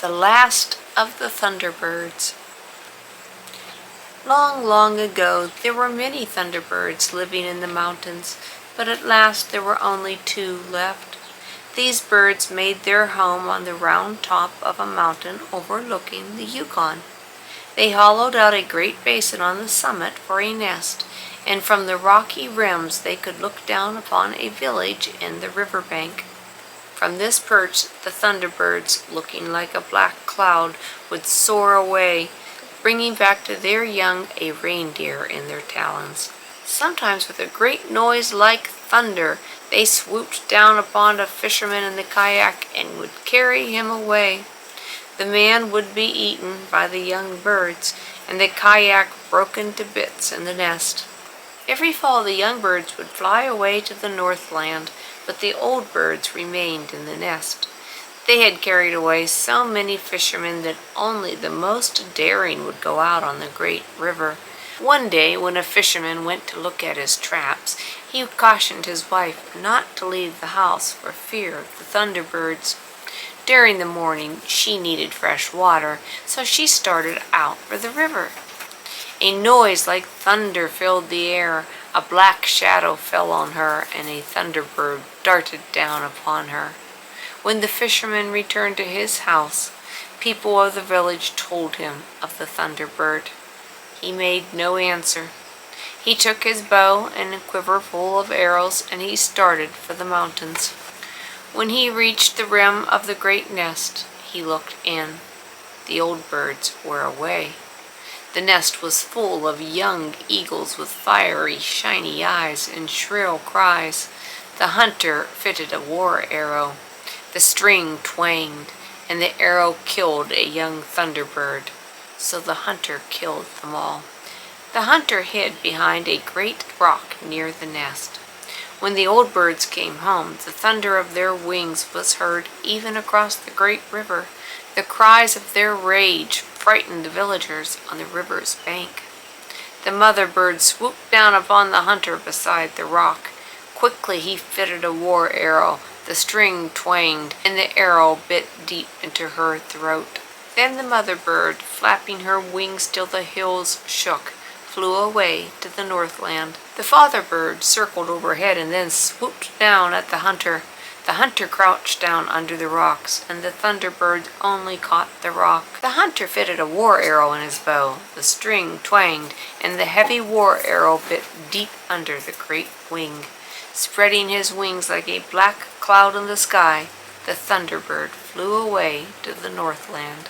The last of the Thunderbirds. Long, long ago, there were many Thunderbirds living in the mountains, but at last there were only 2 left. These birds made their home on the round top of a mountain overlooking the Yukon. They hollowed out a great basin on the summit for a nest, and from the rocky rims they could look down upon a village in the riverbank. From this perch, the Thunderbirds, looking like a black cloud, would soar away, bringing back to their young a reindeer in their talons. Sometimes with a great noise like thunder, they swooped down upon a fisherman in the kayak and would carry him away. The man would be eaten by the young birds, and the kayak broken to bits in the nest. Every fall the young birds would fly away to the Northland, but the old birds remained in the nest. They had carried away so many fishermen that only the most daring would go out on the great river. One day, when a fisherman went to look at his traps, he cautioned his wife not to leave the house for fear of the Thunderbirds. During the morning, she needed fresh water, so she started out for the river. A noise like thunder filled the air. A black shadow fell on her, and a thunderbird darted down upon her. When the fisherman returned to his house, people of the village told him of the Thunderbird. He made no answer. He took his bow and a quiver full of arrows, and he started for the mountains. When he reached the rim of the great nest, he looked in. The old birds were away. The nest was full of young eagles with fiery, shiny eyes and shrill cries. The hunter fitted a war arrow. The string twanged, and the arrow killed a young thunderbird. So the hunter killed them all. The hunter hid behind a great rock near the nest. When the old birds came home, the thunder of their wings was heard even across the great river. The cries of their rage frightened the villagers on the river's bank. The mother bird swooped down upon the hunter beside the rock. Quickly he fitted a war arrow. The string twanged, and the arrow bit deep into her throat. Then the mother bird, flapping her wings till the hills shook, flew away to the Northland. The father bird circled overhead and then swooped down at the hunter. The hunter crouched down under the rocks, and the thunderbird only caught the rock. The hunter fitted a war arrow in his bow. The string twanged, and the heavy war arrow bit deep under the great wing. Spreading his wings like a black cloud in the sky, the thunderbird flew away to the Northland.